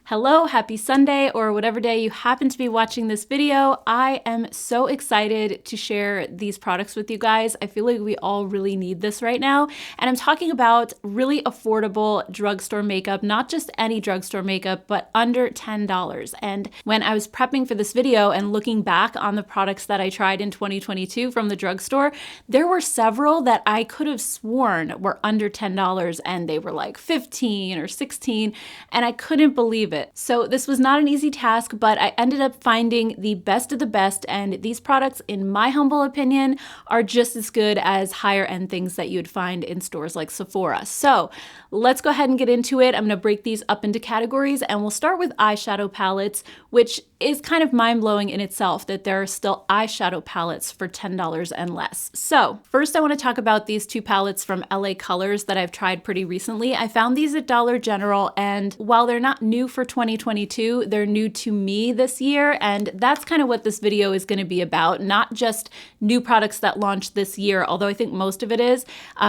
Hello, happy Sunday, or whatever day you happen to be watching this video. I am so excited to share these products with you guys. I feel like we all really need this right now. And I'm talking about really affordable drugstore makeup, not just any drugstore makeup, but under $10. And when I was prepping for this video and looking back on the products that I tried in 2022 from the drugstore, there were several that I could have sworn were under $10 and they were like 15 or 16, and I couldn't believe it. So this was not an easy task, but I ended up finding the best of the best, and these products, in my humble opinion, are just as good as higher end things that you'd find in stores like Sephora. So let's go ahead and get into it. I'm gonna break these up into categories, and we'll start with eyeshadow palettes, which is kind of mind-blowing in itself that there are still eyeshadow palettes for $10 and less. So first I wanna talk about these two palettes from LA Colors that I've tried pretty recently. I found these at Dollar General, and while they're not new for 2022, they're new to me this year, and that's kind of what this video is going to be about, not just new products that launched this year, although I think most of it is.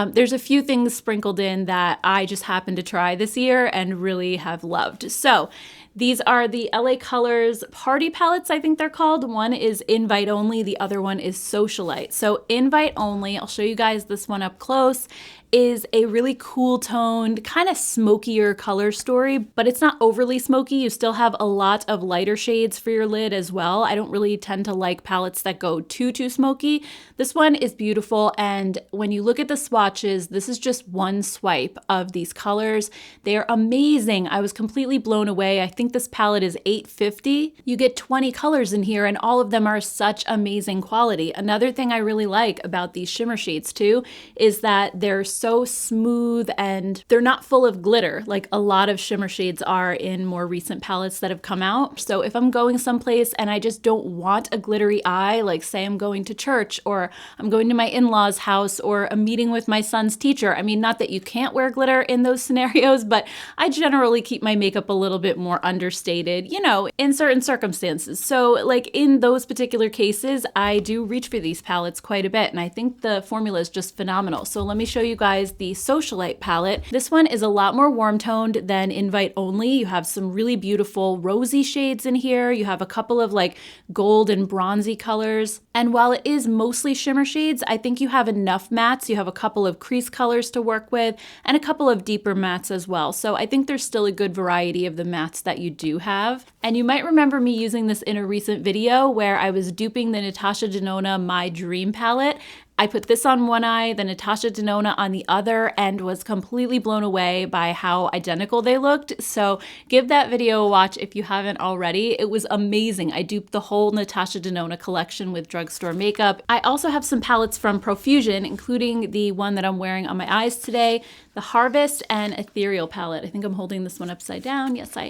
There's a few things sprinkled in that I just happened to try this year and really have loved. So these are the LA Colors Party Palettes, I think they're called. One is Invite Only, the other one is Socialite. So Invite Only, I'll show you guys this one up close, is a really cool toned, kind of smokier color story, but it's not overly smoky. You still have a lot of lighter shades for your lid as well. I don't really tend to like palettes that go too smoky. This one is beautiful, and when you look at the swatches, this is just one swipe of these colors. They are amazing. I was completely blown away. I think this palette is $8.50. You get 20 colors in here, and all of them are such amazing quality. Another thing I really like about these shimmer shades too is that they're so smooth and they're not full of glitter like a lot of shimmer shades are in more recent palettes that have come out. So if I'm going someplace and I just don't want a glittery eye, like say I'm going to church or I'm going to my in-laws' house or a meeting with my son's teacher, I mean, not that you can't wear glitter in those scenarios, but I generally keep my makeup a little bit more understated, you know, in certain circumstances. So like in those particular cases, I do reach for these palettes quite a bit, and I think the formula is just phenomenal. So let me show you guys the Socialite palette. This one is a lot more warm toned than Invite Only. You have some really beautiful rosy shades in here. You have a couple of like gold and bronzy colors. And while it is mostly shimmer shades, I think you have enough mattes. You have a couple of crease colors to work with and a couple of deeper mattes as well. So I think there's still a good variety of the mattes that you do have. And you might remember me using this in a recent video where I was duping the Natasha Denona My Dream palette. I put this on one eye, the Natasha Denona on the other, and was completely blown away by how identical they looked. So give that video a watch if you haven't already. It was amazing. I duped the whole Natasha Denona collection with drugstore makeup. I also have some palettes from Profusion, including the one that I'm wearing on my eyes today, the Harvest and Ethereal palette. I think I'm holding this one upside down. Yes, I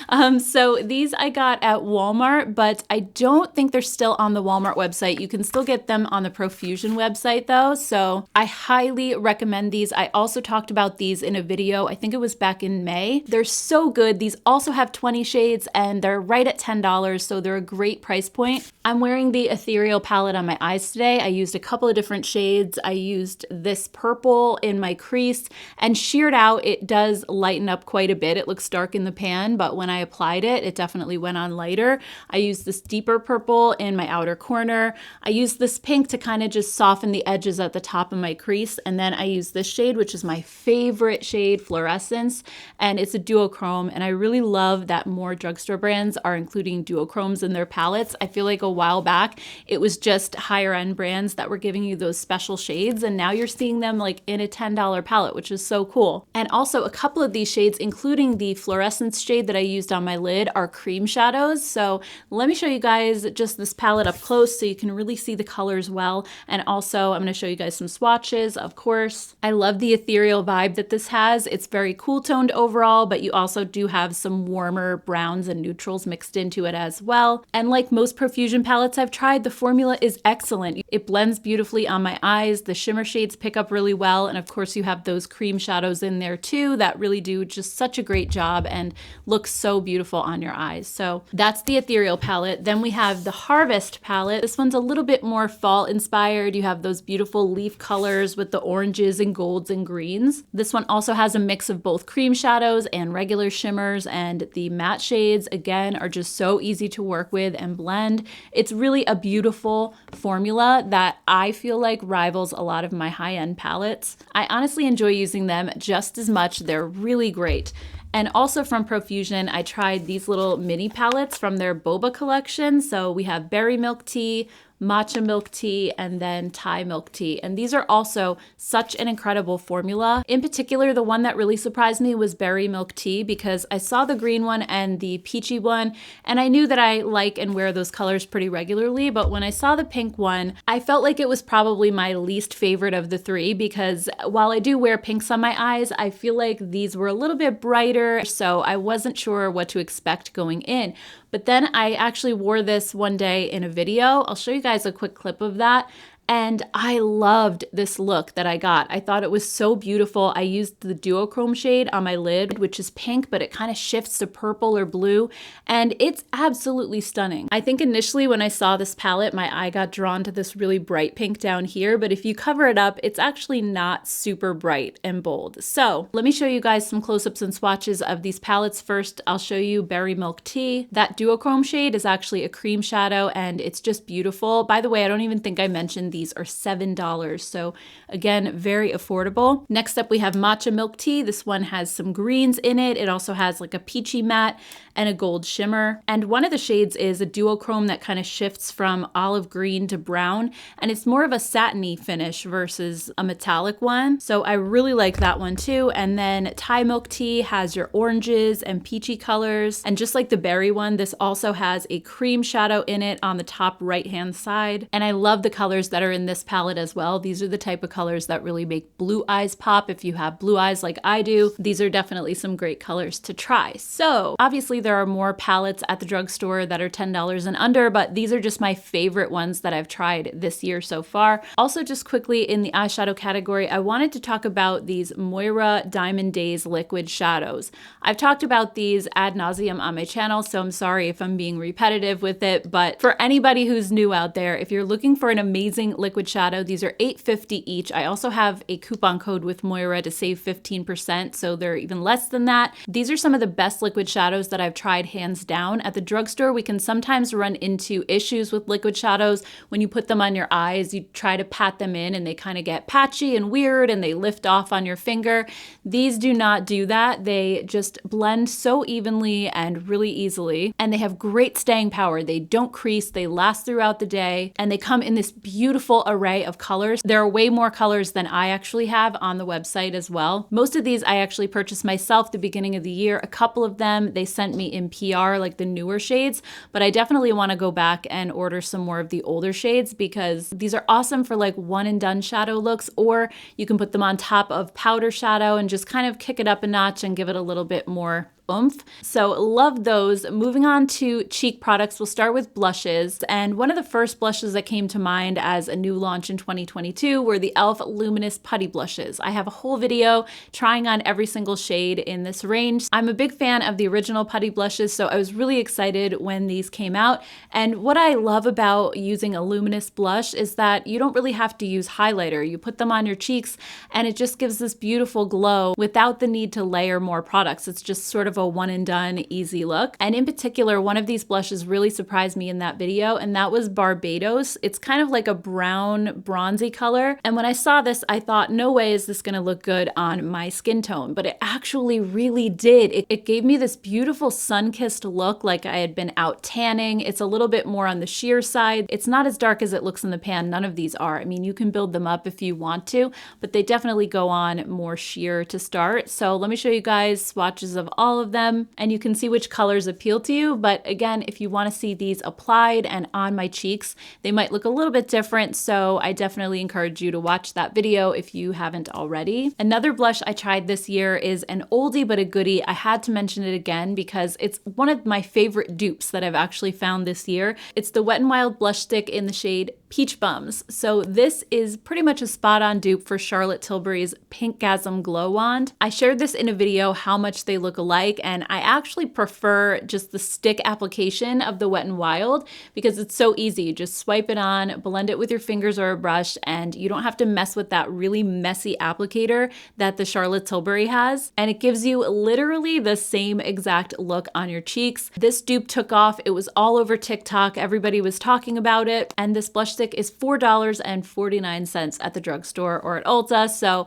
am. So these I got at Walmart, but I don't think they're still on the Walmart website. You can still get them on the Profusion website though, so I highly recommend these. I also talked about these in a video, I think it was back in May. They're so good. These also have 20 shades and they're right at $10, so they're a great price point. I'm wearing the Ethereal palette on my eyes today. I used a couple of different shades. I used this purple in my crease, and sheared out, it does lighten up quite a bit. It looks dark in the pan, but when I applied it, it definitely went on lighter. I used this deeper purple in my outer corner. I used this pink to kind of just soften the edges at the top of my crease, and then I used this shade, which is my favorite shade, Fluorescence, and it's a duochrome, and I really love that more drugstore brands are including duochromes in their palettes. I feel like a while back, it was just higher end brands that were giving you those special shades, and now you're seeing them like in a $10 palette, which is so cool. And also a couple of these shades, including the Fluorescence shade that I used on my lid, are cream shadows. So let me show you guys just this palette up close so you can really see the colors well. And also I'm going to show you guys some swatches, of course. I love the ethereal vibe that this has. It's very cool toned overall, but you also do have some warmer browns and neutrals mixed into it as well. And like most Profusion palettes I've tried, the formula is excellent. It blends beautifully on my eyes. The shimmer shades pick up really well. And of course you have those cream cream shadows in there too that really do just such a great job and look so beautiful on your eyes. So that's the Ethereal palette. Then we have the Harvest palette. This one's a little bit more fall inspired. You have those beautiful leaf colors with the oranges and golds and greens. This one also has a mix of both cream shadows and regular shimmers, and the matte shades again are just so easy to work with and blend. It's really a beautiful formula that I feel like rivals a lot of my high-end palettes. I honestly enjoy using them just as much. They're really great. And also from Profusion, I tried these little mini palettes from their boba collection. So we have berry milk tea, matcha milk tea, and then Thai milk tea. And these are also such an incredible formula. In particular, the one that really surprised me was berry milk tea, because I saw the green one and the peachy one, and I knew that I like and wear those colors pretty regularly. But when I saw the pink one, I felt like it was probably my least favorite of the three, because while I do wear pinks on my eyes, I feel like these were a little bit brighter, so I wasn't sure what to expect going in. But then I actually wore this one day in a video. I'll show you guys a quick clip of that. And I loved this look that I got. I thought it was so beautiful. I used the duochrome shade on my lid, which is pink, but it kind of shifts to purple or blue, and it's absolutely stunning. I think initially when I saw this palette, my eye got drawn to this really bright pink down here, but if you cover it up, it's actually not super bright and bold. So let me show you guys some close-ups and swatches of these palettes. First, I'll show you Berry Milk Tea. That duochrome shade is actually a cream shadow, and it's just beautiful. By the way, I don't even think I mentioned these are $7. So again, very affordable. Next up, we have Matcha Milk Tea. This one has some greens in it. It also has like a peachy matte and a gold shimmer. And one of the shades is a duochrome that kind of shifts from olive green to brown. And it's more of a satiny finish versus a metallic one. So I really like that one too. And then Thai Milk Tea has your oranges and peachy colors. And just like the berry one, this also has a cream shadow in it on the top right-hand side. And I love the colors that are in this palette as well. These are the type of colors that really make blue eyes pop. If you have blue eyes like I do, these are definitely some great colors to try. So obviously there are more palettes at the drugstore that are $10 and under, but these are just my favorite ones that I've tried this year so far. Also, just quickly in the eyeshadow category, I wanted to talk about these Moira Diamond Days liquid shadows. I've talked about these ad nauseum on my channel, so I'm sorry if I'm being repetitive with it, but for anybody who's new out there, if you're looking for an amazing liquid shadow, these are $8.50 each. I also have a coupon code with Moira to save 15%, so they're even less than that. These are some of the best liquid shadows that I've tried hands down. At the drugstore, we can sometimes run into issues with liquid shadows. When you put them on your eyes, you try to pat them in and they kind of get patchy and weird and they lift off on your finger. These do not do that. They just blend so evenly and really easily, and they have great staying power. They don't crease, they last throughout the day, and they come in this beautiful array of colors. There are way more colors than I actually have on the website as well. Most of these I actually purchased myself the beginning of the year. A couple of them they sent me in PR, like the newer shades, but I definitely want to go back and order some more of the older shades, because these are awesome for like one and done shadow looks, or you can put them on top of powder shadow and just kind of kick it up a notch and give it a little bit more oomph. So love those. Moving on to cheek products, we'll start with blushes. And one of the first blushes that came to mind as a new launch in 2022 were the e.l.f. Luminous Putty Blushes. I have a whole video trying on every single shade in this range. I'm a big fan of the original putty blushes, so I was really excited when these came out. And what I love about using a luminous blush is that you don't really have to use highlighter. You put them on your cheeks and it just gives this beautiful glow without the need to layer more products. It's just sort of a one and done easy look. And in particular, one of these blushes really surprised me in that video, and that was Barbados. It's kind of like a brown bronzy color. And when I saw this, I thought, no way is this gonna look good on my skin tone, but it actually really did. It gave me this beautiful sun-kissed look, like I had been out tanning. It's a little bit more on the sheer side. It's not as dark as it looks in the pan. None of these are. I mean, you can build them up if you want to, but they definitely go on more sheer to start. So let me show you guys swatches of all of them, and you can see which colors appeal to you. But again, if you want to see these applied and on my cheeks, they might look a little bit different, so I definitely encourage you to watch that video if you haven't already. Another blush I tried this year is an oldie but a goodie. I had to mention it again because it's one of my favorite dupes that I've actually found this year. It's the Wet n Wild blush stick in the shade Peach Bums. So this is pretty much a spot-on dupe for Charlotte Tilbury's Pinkgasm Glow Wand. I shared this in a video how much they look alike, and I actually prefer just the stick application of the Wet n Wild because it's so easy. You just swipe it on, blend it with your fingers or a brush, and you don't have to mess with that really messy applicator that the Charlotte Tilbury has. And it gives you literally the same exact look on your cheeks. This dupe took off. It was all over TikTok. Everybody was talking about it. And this blush stick is $4.49 at the drugstore or at Ulta. So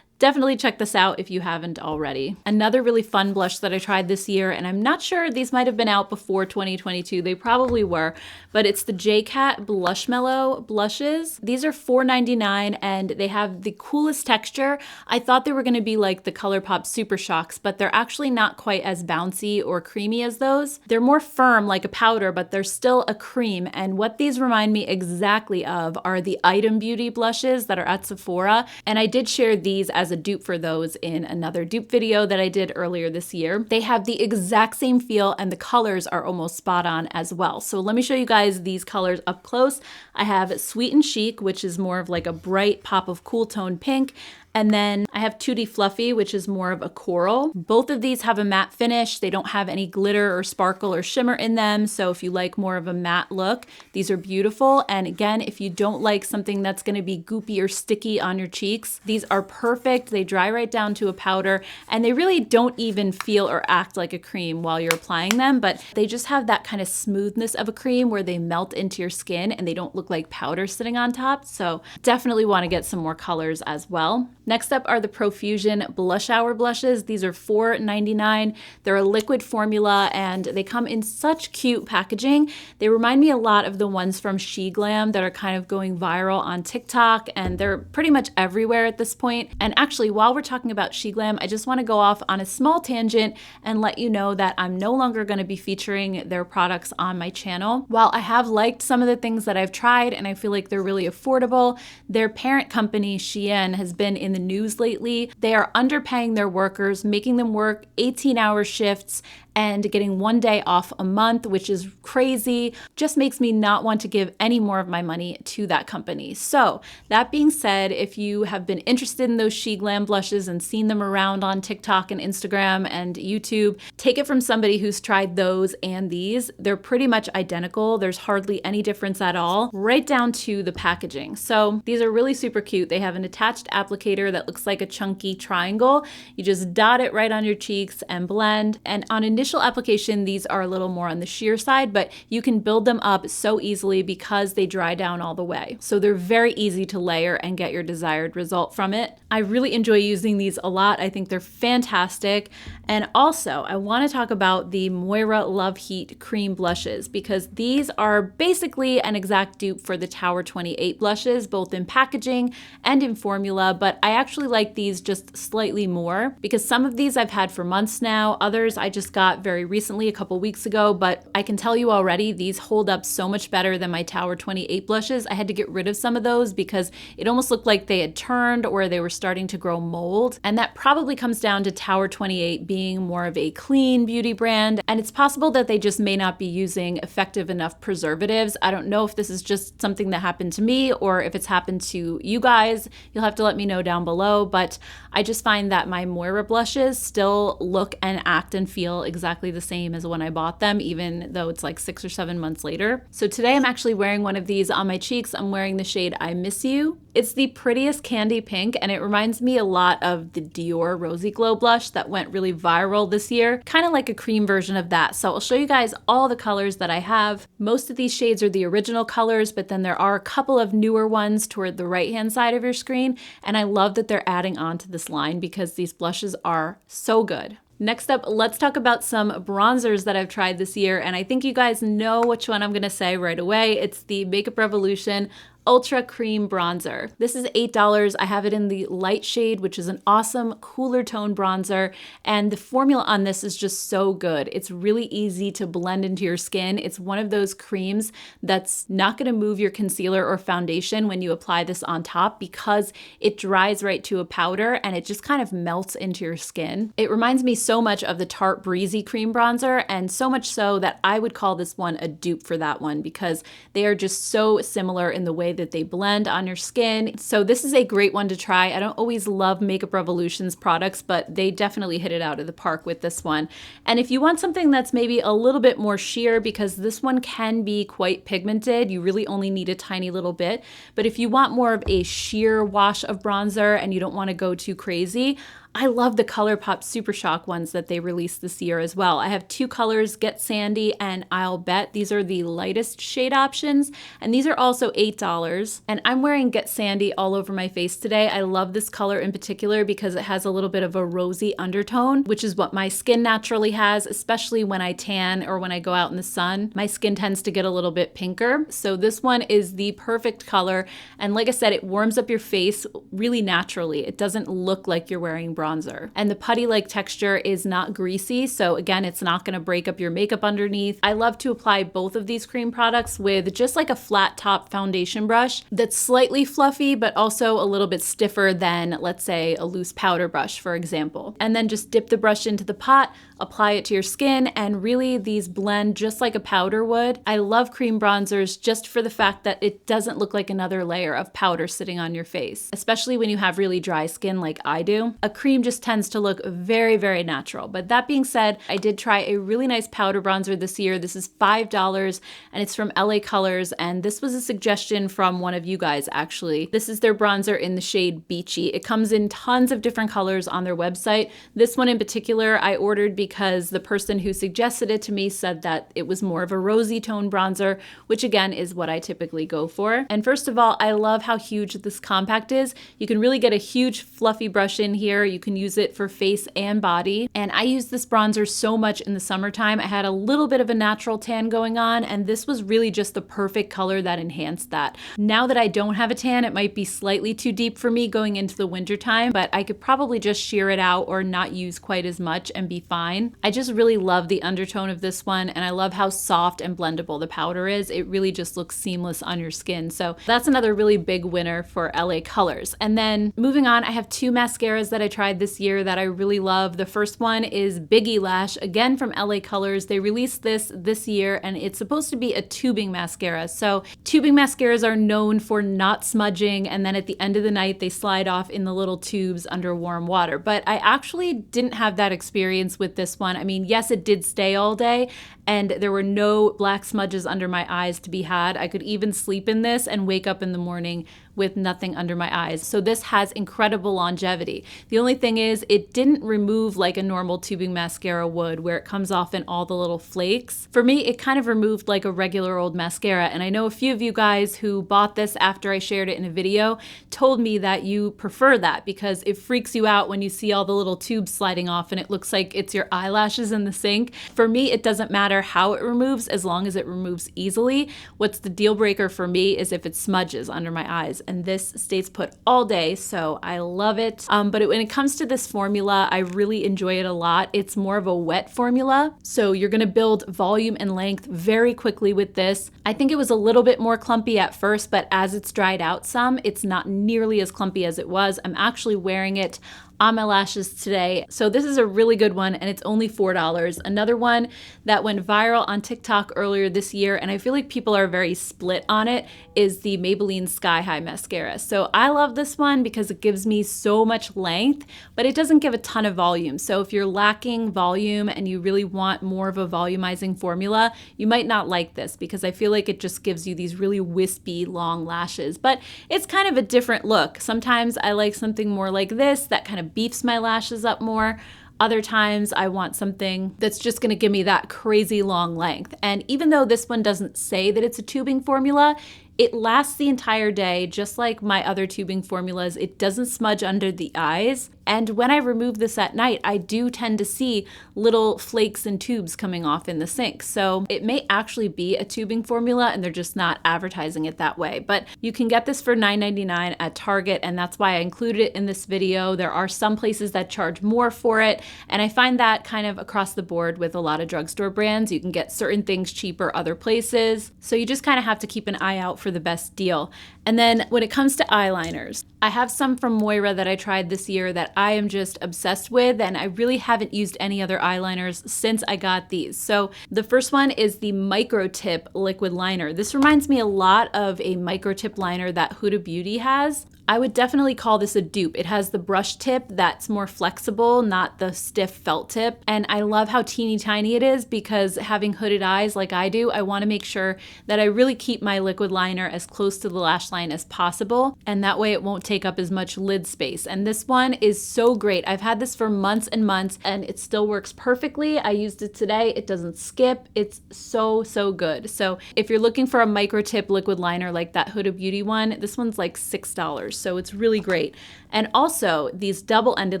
definitely check this out if you haven't already. Another really fun blush that I tried this year, and I'm not sure these might have been out before 2022, they probably were, but it's the JCat Blushmallow blushes. These are $4.99 and they have the coolest texture. I thought they were gonna be like the ColourPop Super Shocks, but they're actually not quite as bouncy or creamy as those. They're more firm like a powder, but they're still a cream, and what these remind me exactly of are the Item Beauty blushes that are at Sephora, and I did share these as a dupe for those in another dupe video that I did earlier this year. They have the exact same feel and the colors are almost spot on as well. So let me show you guys these colors up close. I have Sweet and Chic, which is more of like a bright pop of cool tone pink. And then I have Tutti Fluffy, which is more of a coral. Both of these have a matte finish. They don't have any glitter or sparkle or shimmer in them. So if you like more of a matte look, these are beautiful. And again, if you don't like something that's gonna be goopy or sticky on your cheeks, these are perfect. They dry right down to a powder and they really don't even feel or act like a cream while you're applying them, but they just have that kind of smoothness of a cream where they melt into your skin and they don't look like powder sitting on top. So definitely wanna get some more colors as well. Next up are the Profusion Blush Hour blushes. These are $4.99. They're a liquid formula and they come in such cute packaging. They remind me a lot of the ones from She Glam that are kind of going viral on TikTok, and they're pretty much everywhere at this point. And actually, while we're talking about She Glam, I just want to go off on a small tangent and let you know that I'm no longer going to be featuring their products on my channel. While I have liked some of the things that I've tried and I feel like they're really affordable, their parent company, Shein, has been in the news lately. They are underpaying their workers, making them work 18-hour shifts and getting 1 day off a month, which is crazy. Just makes me not want to give any more of my money to that company. So that being said, if you have been interested in those She Glam blushes and seen them around on TikTok and Instagram and YouTube, take it from somebody who's tried those and these. They're pretty much identical. There's hardly any difference at all, right down to the packaging. So these are really super cute. They have an attached applicator that looks like a chunky triangle. You just dot it right on your cheeks and blend. And on initial application, these are a little more on the sheer side, but you can build them up so easily because they dry down all the way. So they're very easy to layer and get your desired result from it. I really enjoy using these a lot. I think they're fantastic. And also, I want to talk about the Moira Love Heat cream blushes because these are basically an exact dupe for the Tower 28 blushes, both in packaging and in formula, but I actually like these just slightly more because some of these I've had for months now. Others I just got very recently, a couple weeks ago, but I can tell you already, these hold up so much better than my Tower 28 blushes. I had to get rid of some of those because it almost looked like they had turned or they were starting to grow mold. And that probably comes down to Tower 28 being more of a clean beauty brand. And it's possible that they just may not be using effective enough preservatives. I don't know if this is just something that happened to me or if it's happened to you guys. You'll have to let me know down below, but I just find that my Moira blushes still look and act and feel exactly the same as when I bought them, even though it's like 6 or 7 months later. So today I'm actually wearing one of these on my cheeks. I'm wearing the shade I Miss You. It's the prettiest candy pink and it reminds me a lot of the Dior Rosy Glow blush that went really viral this year, kind of like a cream version of that. So I'll show you guys all the colors that I have. Most of these shades are the original colors, but then there are a couple of newer ones toward the right-hand side of your screen. And I love that they're adding on to this line because these blushes are so good. Next up, let's talk about some bronzers that I've tried this year. And I think you guys know which one I'm gonna say right away. It's the Makeup Revolution Ultra Cream Bronzer. This is $8. I have it in the light shade, which is an awesome cooler tone bronzer. And the formula on this is just so good. It's really easy to blend into your skin. It's one of those creams that's not gonna move your concealer or foundation when you apply this on top because it dries right to a powder and it just kind of melts into your skin. It reminds me so much of the Tarte Breezy Cream Bronzer, and so much so that I would call this one a dupe for that one because they are just so similar in the way that they blend on your skin. So this is a great one to try. I don't always love Makeup Revolution's products, but they definitely hit it out of the park with this one. And if you want something that's maybe a little bit more sheer, because this one can be quite pigmented, you really only need a tiny little bit. But if you want more of a sheer wash of bronzer and you don't want to go too crazy, I love the ColourPop Super Shock ones that they released this year as well. I have two colors, Get Sandy and I'll Bet. These are the lightest shade options, and these are also $8. And I'm wearing Get Sandy all over my face today. I love this color in particular because it has a little bit of a rosy undertone, which is what my skin naturally has, especially when I tan or when I go out in the sun. My skin tends to get a little bit pinker. So this one is the perfect color. And like I said, it warms up your face really naturally. It doesn't look like you're wearing bronzer. And the putty-like texture is not greasy, so again, it's not going to break up your makeup underneath. I love to apply both of these cream products with just like a flat top foundation brush that's slightly fluffy, but also a little bit stiffer than, let's say, a loose powder brush, for example. And then just dip the brush into the pot, apply it to your skin, and really these blend just like a powder would. I love cream bronzers just for the fact that it doesn't look like another layer of powder sitting on your face, especially when you have really dry skin like I do. A cream just tends to look very, very natural. But that being said, I did try a really nice powder bronzer this year. This is $5 and it's from LA Colors, and this was a suggestion from one of you guys actually. This is their bronzer in the shade Beachy. It comes in tons of different colors on their website. This one in particular I ordered because the person who suggested it to me said that it was more of a rosy tone bronzer, which again is what I typically go for. And first of all, I love how huge this compact is. You can really get a huge fluffy brush in here. You can use it for face and body. And I use this bronzer so much in the summertime. I had a little bit of a natural tan going on, and this was really just the perfect color that enhanced that. Now that I don't have a tan, it might be slightly too deep for me going into the winter time, but I could probably just sheer it out or not use quite as much and be fine. I just really love the undertone of this one, and I love how soft and blendable the powder is. It really just looks seamless on your skin. So that's another really big winner for LA Colors. And then moving on, I have two mascaras that I tried this year that I really love. The first one is Biggie Lash, again from LA Colors. They released this year, and it's supposed to be a tubing mascara. So tubing mascaras are known for not smudging, and then at the end of the night, they slide off in the little tubes under warm water. But I actually didn't have that experience with this one. I mean, yes, it did stay all day, and there were no black smudges under my eyes to be had. I could even sleep in this and wake up in the morning with nothing under my eyes. So this has incredible longevity. The only thing is it didn't remove like a normal tubing mascara would, where it comes off in all the little flakes. For me, it kind of removed like a regular old mascara. And I know a few of you guys who bought this after I shared it in a video told me that you prefer that because it freaks you out when you see all the little tubes sliding off and it looks like it's your eyelashes in the sink. For me, it doesn't matter how it removes as long as it removes easily. What's the deal breaker for me is if it smudges under my eyes. And this stays put all day, so I love it. But when it comes to this formula, I really enjoy it a lot. It's more of a wet formula, so you're gonna build volume and length very quickly with this. I think it was a little bit more clumpy at first, but as it's dried out some, it's not nearly as clumpy as it was. I'm actually wearing it on my lashes today. So this is a really good one, and it's only $4. Another one that went viral on TikTok earlier this year, and I feel like people are very split on it, is the Maybelline Sky High Mascara. So I love this one because it gives me so much length, but it doesn't give a ton of volume. So if you're lacking volume and you really want more of a volumizing formula, you might not like this because I feel like it just gives you these really wispy long lashes, but it's kind of a different look. Sometimes I like something more like this that kind of beefs my lashes up more. Other times I want something that's just gonna give me that crazy long length. And even though this one doesn't say that it's a tubing formula, it lasts the entire day, just like my other tubing formulas. It doesn't smudge under the eyes. And when I remove this at night, I do tend to see little flakes and tubes coming off in the sink. So it may actually be a tubing formula and they're just not advertising it that way. But you can get this for $9.99 at Target, and that's why I included it in this video. There are some places that charge more for it, and I find that kind of across the board with a lot of drugstore brands. You can get certain things cheaper other places. So you just kind of have to keep an eye out for the best deal. And then when it comes to eyeliners, I have some from Moira that I tried this year that I am just obsessed with, and I really haven't used any other eyeliners since I got these. So the first one is the Micro Tip liquid liner. This reminds me a lot of a micro tip liner that Huda Beauty has. I would definitely call this a dupe. It has the brush tip that's more flexible, not the stiff felt tip. And I love how teeny tiny it is because having hooded eyes like I do, I want to make sure that I really keep my liquid liner as close to the lash line as possible. And that way it won't take up as much lid space. And this one is so great. I've had this for months and months and it still works perfectly. I used it today. It doesn't skip. It's so, so good. So if you're looking for a micro tip liquid liner like that Huda Beauty one, this one's like $6. So it's really great. And also these double-ended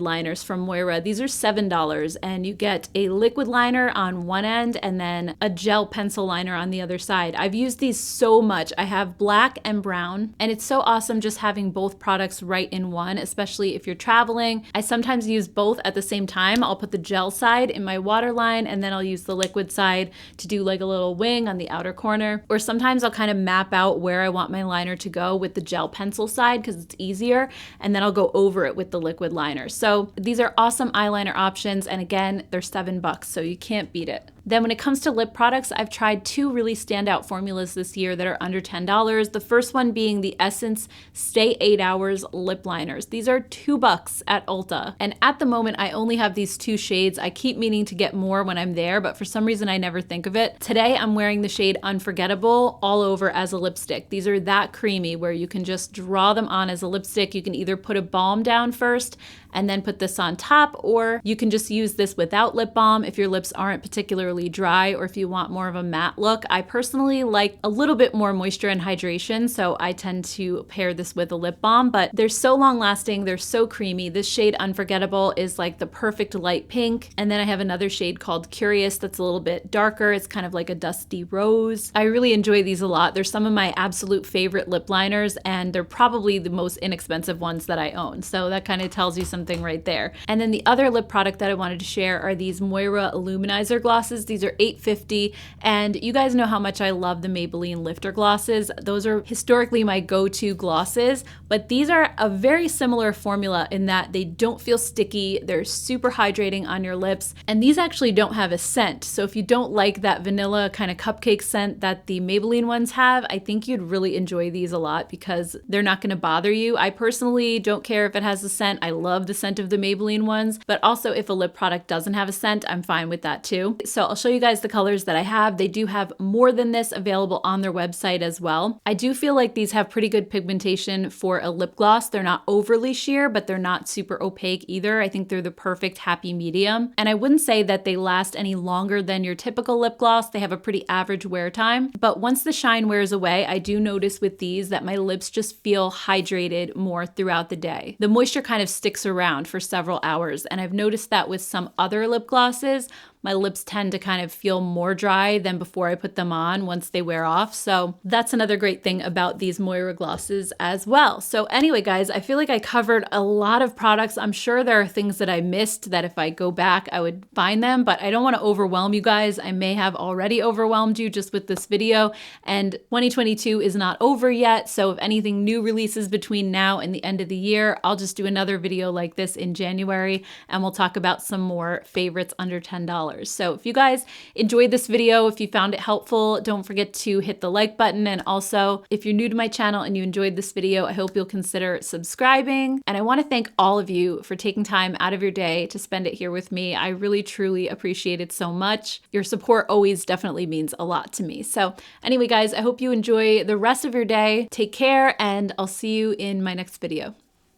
liners from Moira, these are $7 and you get a liquid liner on one end and then a gel pencil liner on the other side. I've used these so much. I have black and brown and it's so awesome just having both products right in one, especially if you're traveling. I sometimes use both at the same time. I'll put the gel side in my waterline and then I'll use the liquid side to do like a little wing on the outer corner. Or sometimes I'll kind of map out where I want my liner to go with the gel pencil side because it's easier, and then I'll go over it with the liquid liner. So these are awesome eyeliner options, and again, they're $7, so you can't beat it. Then when it comes to lip products, I've tried two really standout formulas this year that are under $10. The first one being the Essence Stay 8 Hours lip liners. These are $2 at Ulta. And at the moment, I only have these two shades. I keep meaning to get more when I'm there, but for some reason I never think of it. Today, I'm wearing the shade Unforgettable all over as a lipstick. These are that creamy where you can just draw them on as a lipstick. You can either put a balm down first and then put this on top, or you can just use this without lip balm if your lips aren't particularly dry or if you want more of a matte look. I personally like a little bit more moisture and hydration, so I tend to pair this with a lip balm, but they're so long lasting, they're so creamy. This shade Unforgettable is like the perfect light pink, and then I have another shade called Curious that's a little bit darker. It's kind of like a dusty rose. I really enjoy these a lot. They're some of my absolute favorite lip liners, and they're probably the most inexpensive ones that I own, so that kind of tells you something right there. And then the other lip product that I wanted to share are these Moira Illuminizer glosses. These are $8.50, and you guys know how much I love the Maybelline Lifter glosses. Those are historically my go-to glosses, but these are a very similar formula in that they don't feel sticky, they're super hydrating on your lips, and these actually don't have a scent. So if you don't like that vanilla kind of cupcake scent that the Maybelline ones have, I think you'd really enjoy these a lot because they're not going to bother you. I personally don't care if it has a scent. I love the scent of the Maybelline ones, but also if a lip product doesn't have a scent, I'm fine with that too. So I'll show you guys the colors that I have. They do have more than this available on their website as well. I do feel like these have pretty good pigmentation for a lip gloss. They're not overly sheer, but they're not super opaque either. I think they're the perfect happy medium. And I wouldn't say that they last any longer than your typical lip gloss. They have a pretty average wear time, but once the shine wears away, I do notice with these that my lips just feel hydrated more throughout the day. The moisture kind of sticks around for several hours, and I've noticed that with some other lip glosses, my lips tend to kind of feel more dry than before I put them on once they wear off. So that's another great thing about these Moira glosses as well. So anyway, guys, I feel like I covered a lot of products. I'm sure there are things that I missed that if I go back, I would find them, but I don't want to overwhelm you guys. I may have already overwhelmed you just with this video, and 2022 is not over yet. So if anything new releases between now and the end of the year, I'll just do another video like this in January, and we'll talk about some more favorites under $10. So if you guys enjoyed this video, if you found it helpful, don't forget to hit the like button. And also, if you're new to my channel and you enjoyed this video, I hope you'll consider subscribing. And I want to thank all of you for taking time out of your day to spend it here with me. I really, truly appreciate it so much. Your support always definitely means a lot to me. So anyway, guys, I hope you enjoy the rest of your day. Take care, and I'll see you in my next video.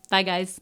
Bye, guys.